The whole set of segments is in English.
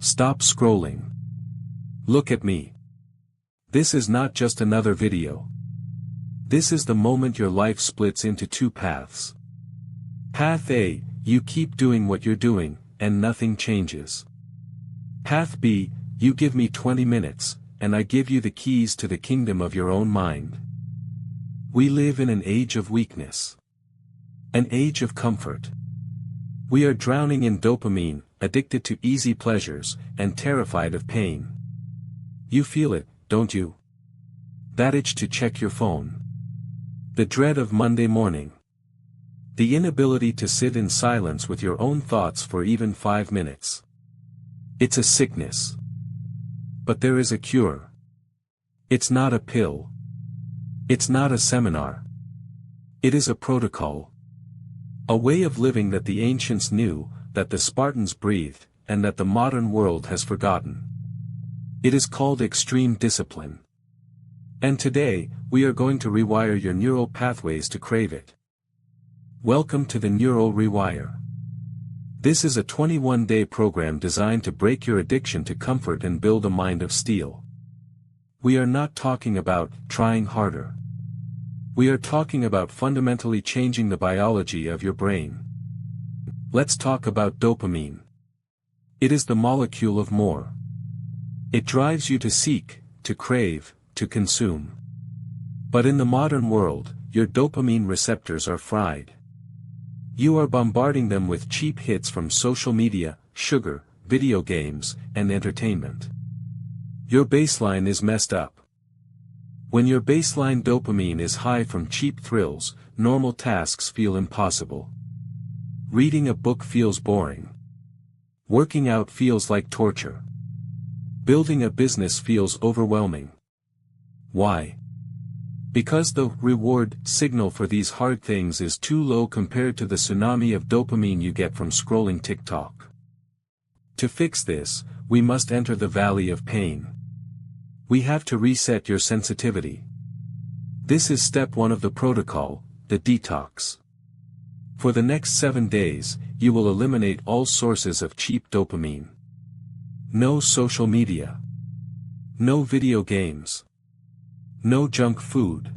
Stop scrolling. Look at me. This is not just another video. This is the moment your life splits into two paths. Path A, you keep doing what you're doing, and nothing changes. Path B, you give me 20 minutes, and I give you the keys to the kingdom of your own mind. We live in an age of weakness. An age of comfort. We are drowning in dopamine, addicted to easy pleasures, and terrified of pain. You feel it, don't you? That itch to check your phone. The dread of Monday morning. The inability to sit in silence with your own thoughts for even 5 minutes. It's a sickness. But there is a cure. It's not a pill. It's not a seminar. It is a protocol. A way of living that the ancients knew, that the Spartans breathed, and that the modern world has forgotten. It is called extreme discipline. And today, we are going to rewire your neural pathways to crave it. Welcome to the Neural Rewire. This is a 21-day program designed to break your addiction to comfort and build a mind of steel. We are not talking about trying harder. We are talking about fundamentally changing the biology of your brain. Let's talk about dopamine. It is the molecule of more. It drives you to seek, to crave, to consume. But in the modern world, your dopamine receptors are fried. You are bombarding them with cheap hits from social media, sugar, video games, and entertainment. Your baseline is messed up. When your baseline dopamine is high from cheap thrills, normal tasks feel impossible. Reading a book feels boring. Working out feels like torture. Building a business feels overwhelming. Why? Because the reward signal for these hard things is too low compared to the tsunami of dopamine you get from scrolling TikTok. To fix this, we must enter the valley of pain. We have to reset your sensitivity. This is step 1 of the protocol, the detox. For the next 7 days, you will eliminate all sources of cheap dopamine. No social media. No video games. No junk food.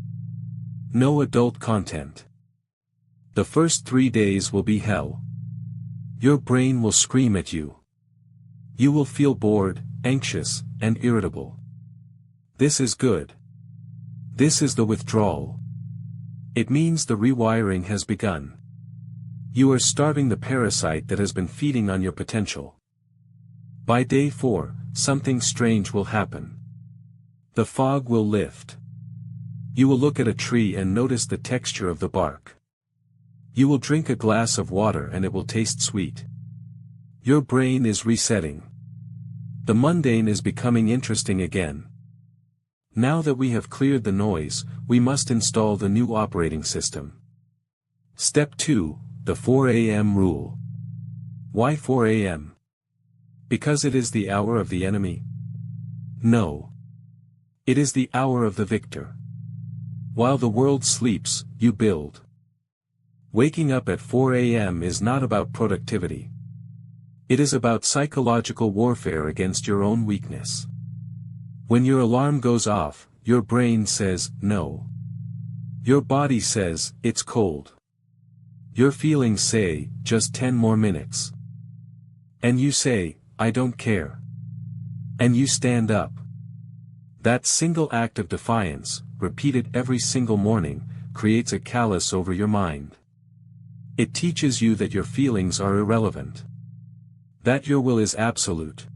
No adult content. The first 3 days will be hell. Your brain will scream at you. You will feel bored, anxious, and irritable. This is good. This is the withdrawal. It means the rewiring has begun. You are starving the parasite that has been feeding on your potential. By day 4, something strange will happen. The fog will lift. You will look at a tree and notice the texture of the bark. You will drink a glass of water and it will taste sweet. Your brain is resetting. The mundane is becoming interesting again. Now that we have cleared the noise, we must install the new operating system. Step 2, the 4 a.m. rule. Why 4 a.m.? Because it is the hour of the enemy? No. It is the hour of the victor. While the world sleeps, you build. Waking up at 4 a.m. is not about productivity. It is about psychological warfare against your own weakness. When your alarm goes off, your brain says, no. Your body says, it's cold. Your feelings say, just 10 more minutes. And you say, I don't care. And you stand up. That single act of defiance, repeated every single morning, creates a callus over your mind. It teaches you that your feelings are irrelevant. That your will is absolute.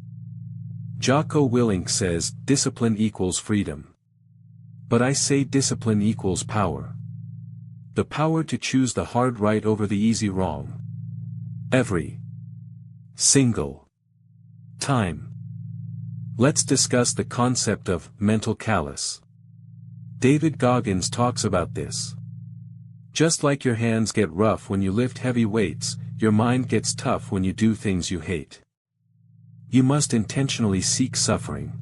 Jocko Willink says, discipline equals freedom. But I say discipline equals power. The power to choose the hard right over the easy wrong. Every single time. Let's discuss the concept of mental callus. David Goggins talks about this. Just like your hands get rough when you lift heavy weights, your mind gets tough when you do things you hate. You must intentionally seek suffering.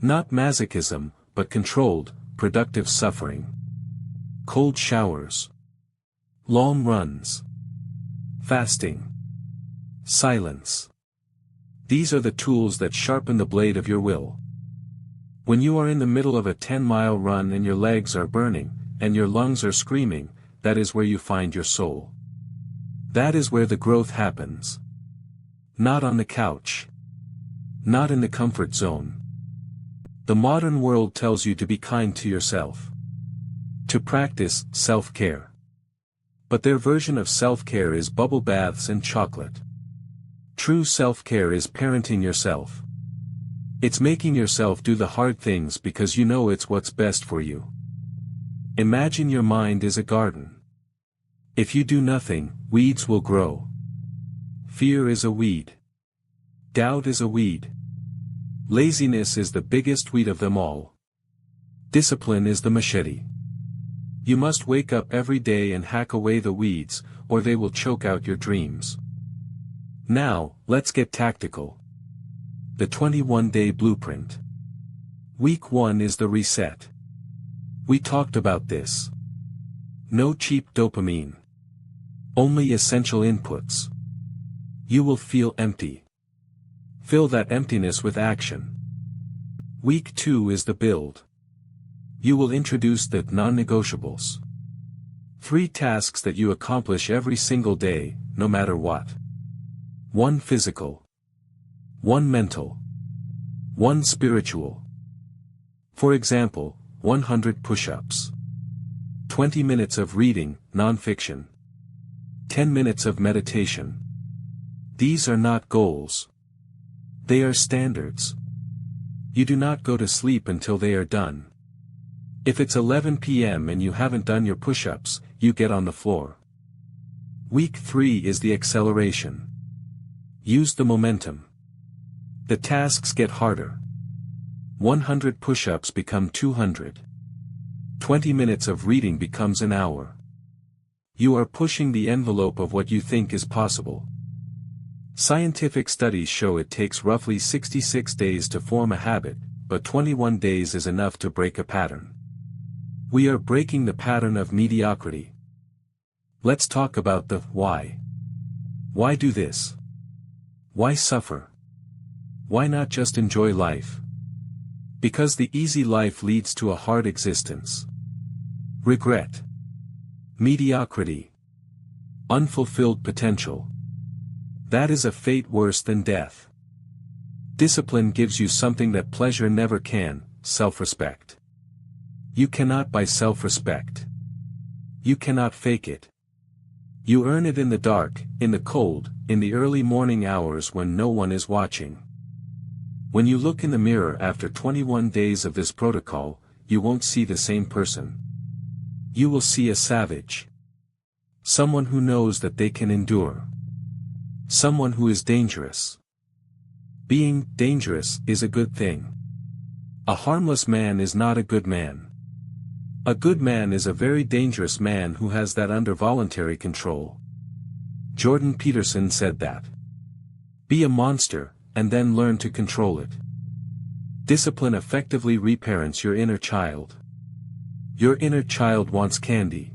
Not masochism, but controlled, productive suffering. Cold showers. Long runs. Fasting. Silence. These are the tools that sharpen the blade of your will. When you are in the middle of a 10-mile run and your legs are burning, and your lungs are screaming, that is where you find your soul. That is where the growth happens. Not on the couch. Not in the comfort zone. The modern world tells you to be kind to yourself. To practice self-care. But their version of self-care is bubble baths and chocolate. True self-care is parenting yourself. It's making yourself do the hard things because you know it's what's best for you. Imagine your mind is a garden. If you do nothing, weeds will grow. Fear is a weed. Doubt is a weed. Laziness is the biggest weed of them all. Discipline is the machete. You must wake up every day and hack away the weeds, or they will choke out your dreams. Now, let's get tactical. The 21-day blueprint. Week 1 is the reset. We talked about this. No cheap dopamine. Only essential inputs. You will feel empty. Fill that emptiness with action. Week 2 is the build. You will introduce the non-negotiables. 3 tasks that you accomplish every single day, no matter what. 1 physical. 1 mental. 1 spiritual. For example, 100 push-ups. 20 minutes of reading, non-fiction. 10 minutes of meditation. These are not goals. They are standards. You do not go to sleep until they are done. If it's 11 p.m. and you haven't done your push-ups, you get on the floor. Week 3 is the acceleration. Use the momentum. The tasks get harder. 100 push-ups become 200. 20 minutes of reading becomes an hour. You are pushing the envelope of what you think is possible. Scientific studies show it takes roughly 66 days to form a habit, but 21 days is enough to break a pattern. We are breaking the pattern of mediocrity. Let's talk about the why. Why do this? Why suffer? Why not just enjoy life? Because the easy life leads to a hard existence. Regret. Mediocrity. Unfulfilled potential. That is a fate worse than death. Discipline gives you something that pleasure never can, self-respect. You cannot buy self-respect. You cannot fake it. You earn it in the dark, in the cold, in the early morning hours when no one is watching. When you look in the mirror after 21 days of this protocol, you won't see the same person. You will see a savage. Someone who knows that they can endure. Someone who is dangerous. Being dangerous is a good thing. A harmless man is not a good man. A good man is a very dangerous man who has that under voluntary control. Jordan Peterson said that. Be a monster, and then learn to control it. Discipline effectively reparents your inner child. Your inner child wants candy.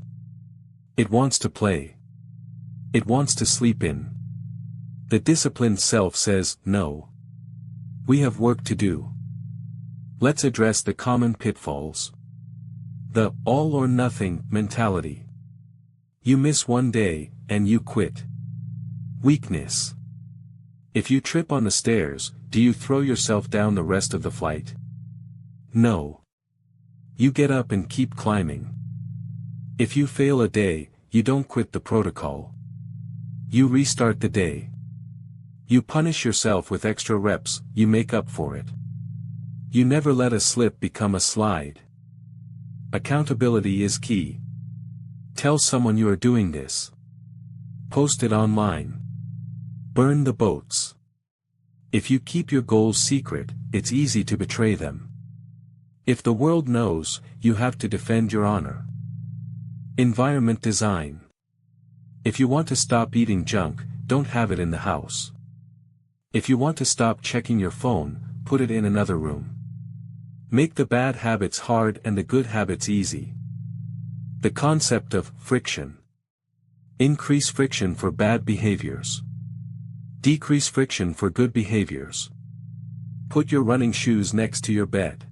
It wants to play. It wants to sleep in. The disciplined self says, no. We have work to do. Let's address the common pitfalls. The all or nothing mentality. You miss one day, and you quit. Weakness. If you trip on the stairs, do you throw yourself down the rest of the flight? No. You get up and keep climbing. If you fail a day, you don't quit the protocol. You restart the day. You punish yourself with extra reps, you make up for it. You never let a slip become a slide. Accountability is key. Tell someone you are doing this. Post it online. Burn the boats. If you keep your goals secret, it's easy to betray them. If the world knows, you have to defend your honor. Environment design. If you want to stop eating junk, don't have it in the house. If you want to stop checking your phone, put it in another room. Make the bad habits hard and the good habits easy. The concept of friction. Increase friction for bad behaviors. Decrease friction for good behaviors. Put your running shoes next to your bed.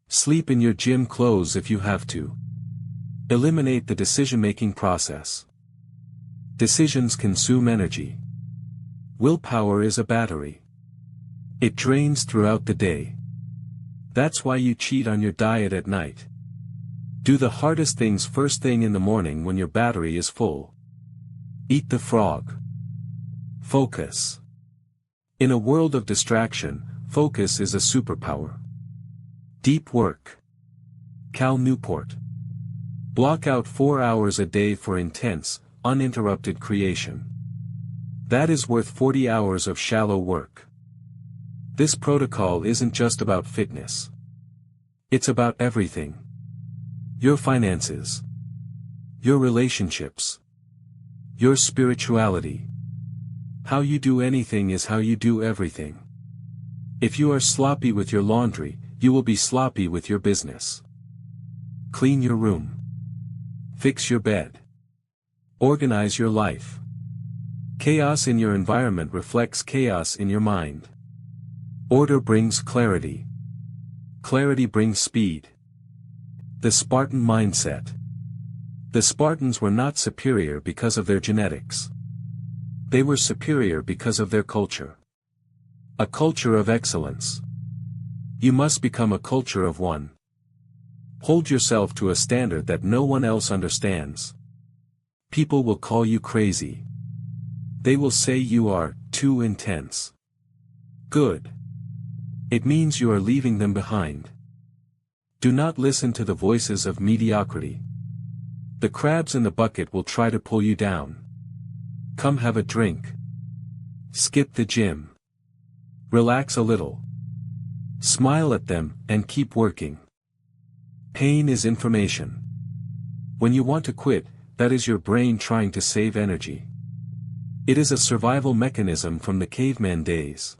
Sleep in your gym clothes if you have to. Eliminate the decision-making process. Decisions consume energy. Willpower is a battery. It drains throughout the day. That's why you cheat on your diet at night. Do the hardest things first thing in the morning when your battery is full. Eat the frog. Focus. In a world of distraction, focus is a superpower. Deep work. Cal Newport. Block out 4 hours a day for intense, uninterrupted creation. That is worth 40 hours of shallow work. This protocol isn't just about fitness. It's about everything. Your finances. Your relationships. Your spirituality. How you do anything is how you do everything. If you are sloppy with your laundry, you will be sloppy with your business. Clean your room. Fix your bed. Organize your life. Chaos in your environment reflects chaos in your mind. Order brings clarity. Clarity brings speed. The Spartan mindset. The Spartans were not superior because of their genetics. They were superior because of their culture. A culture of excellence. You must become a culture of one. Hold yourself to a standard that no one else understands. People will call you crazy. They will say you are too intense. Good. It means you are leaving them behind. Do not listen to the voices of mediocrity. The crabs in the bucket will try to pull you down. Come have a drink. Skip the gym. Relax a little. Smile at them and keep working. Pain is information. When you want to quit, that is your brain trying to save energy. It is a survival mechanism from the caveman days.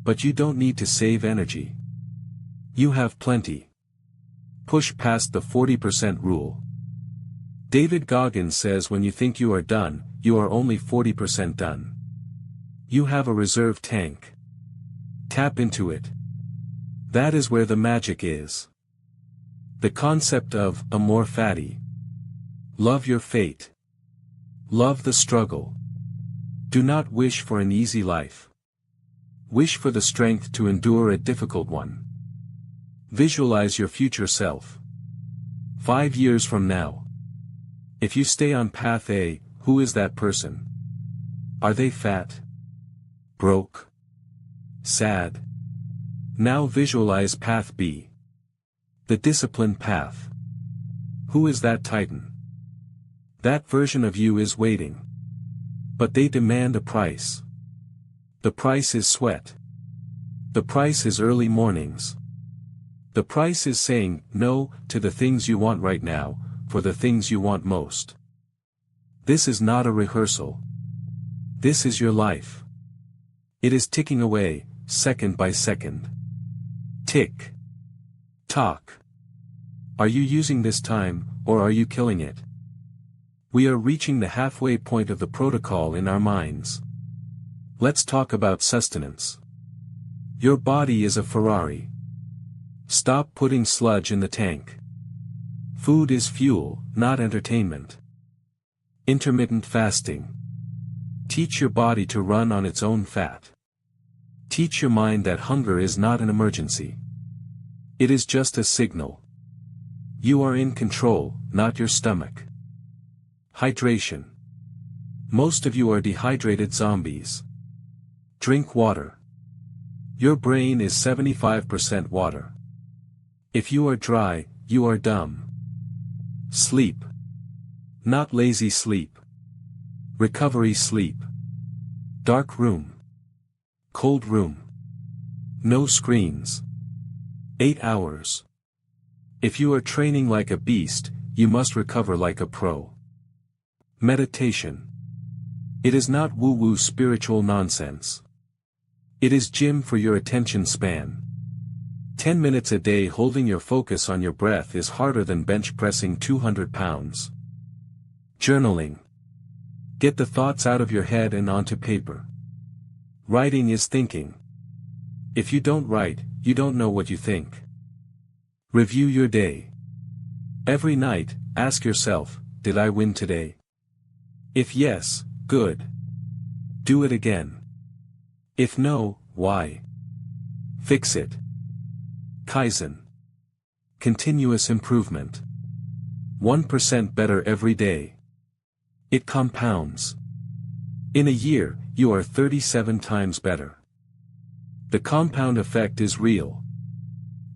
But you don't need to save energy. You have plenty. Push past the 40% rule. David Goggins says when you think you are done, you are only 40% done. You have a reserve tank. Tap into it. That is where the magic is. The concept of a more fatty. Love your fate. Love the struggle. Do not wish for an easy life. Wish for the strength to endure a difficult one. Visualize your future self. 5 years from now. If you stay on path A, who is that person? Are they fat? Broke? Sad? Now visualize path B. The disciplined path. Who is that titan? That version of you is waiting. But they demand a price. The price is sweat. The price is early mornings. The price is saying no to the things you want right now, for the things you want most. This is not a rehearsal. This is your life. It is ticking away, second by second. Tick. Tock. Are you using this time, or are you killing it? We are reaching the halfway point of the protocol in our minds. Let's talk about sustenance. Your body is a Ferrari. Stop putting sludge in the tank. Food is fuel, not entertainment. Intermittent fasting. Teach your body to run on its own fat. Teach your mind that hunger is not an emergency. It is just a signal. You are in control, not your stomach. Hydration. Most of you are dehydrated zombies. Drink water. Your brain is 75% water. If you are dry, you are dumb. Sleep. Not lazy sleep. Recovery sleep. Dark room. Cold room. No screens. 8 hours. If you are training like a beast, you must recover like a pro. Meditation. It is not woo-woo spiritual nonsense. It is gym for your attention span. 10 minutes a day holding your focus on your breath is harder than bench pressing 200 pounds. Journaling. Get the thoughts out of your head and onto paper. Writing is thinking. If you don't write, you don't know what you think. Review your day. Every night, ask yourself, did I win today? If yes, good. Do it again. If no, why? Fix it. Kaizen. Continuous improvement. 1% better every day. It compounds. In a year, you are 37 times better. The compound effect is real.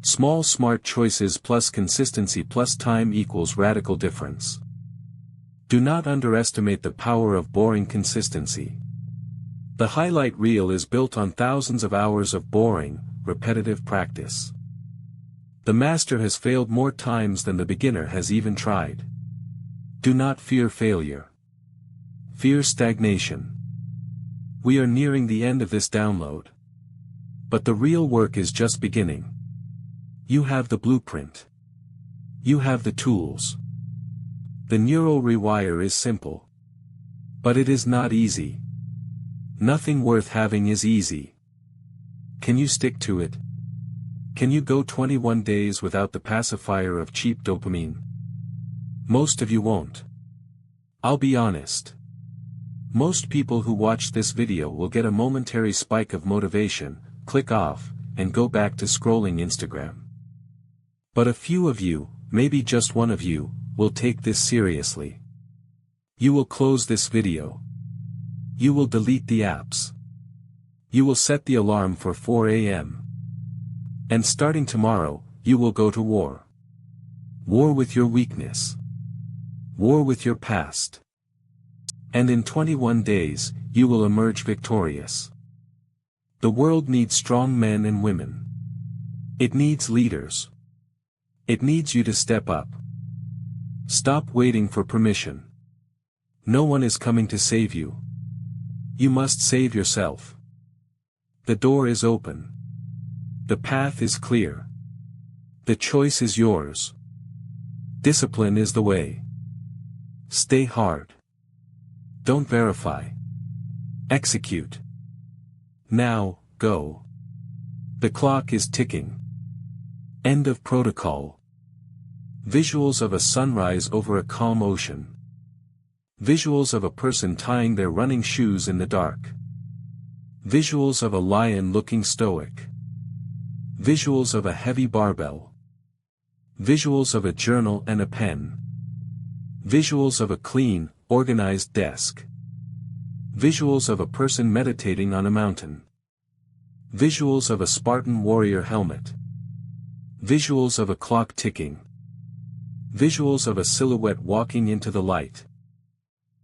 Small smart choices plus consistency plus time equals radical difference. Do not underestimate the power of boring consistency. The highlight reel is built on thousands of hours of boring, repetitive practice. The master has failed more times than the beginner has even tried. Do not fear failure. Fear stagnation. We are nearing the end of this download. But the real work is just beginning. You have the blueprint. You have the tools. The Neural Rewire is simple. But it is not easy. Nothing worth having is easy. Can you stick to it? Can you go 21 days without the pacifier of cheap dopamine? Most of you won't. I'll be honest. Most people who watch this video will get a momentary spike of motivation, click off, and go back to scrolling Instagram. But a few of you, maybe just one of you, will take this seriously. You will close this video. You will delete the apps. You will set the alarm for 4 a.m. And starting tomorrow, you will go to war. War with your weakness. War with your past. And in 21 days, you will emerge victorious. The world needs strong men and women. It needs leaders. It needs you to step up. Stop waiting for permission. No one is coming to save you. You must save yourself. The door is open. The path is clear. The choice is yours. Discipline is the way. Stay hard. Don't verify. Execute. Now, go. The clock is ticking. End of protocol. Visuals of a sunrise over a calm ocean. Visuals of a person tying their running shoes in the dark. Visuals of a lion looking stoic. Visuals of a heavy barbell. Visuals of a journal and a pen. Visuals of a clean, organized desk. Visuals of a person meditating on a mountain. Visuals of a Spartan warrior helmet. Visuals of a clock ticking. Visuals of a silhouette walking into the light.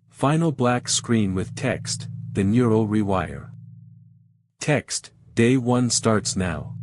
Final black screen with text, the Neural Rewire. Text, Day 1 starts now.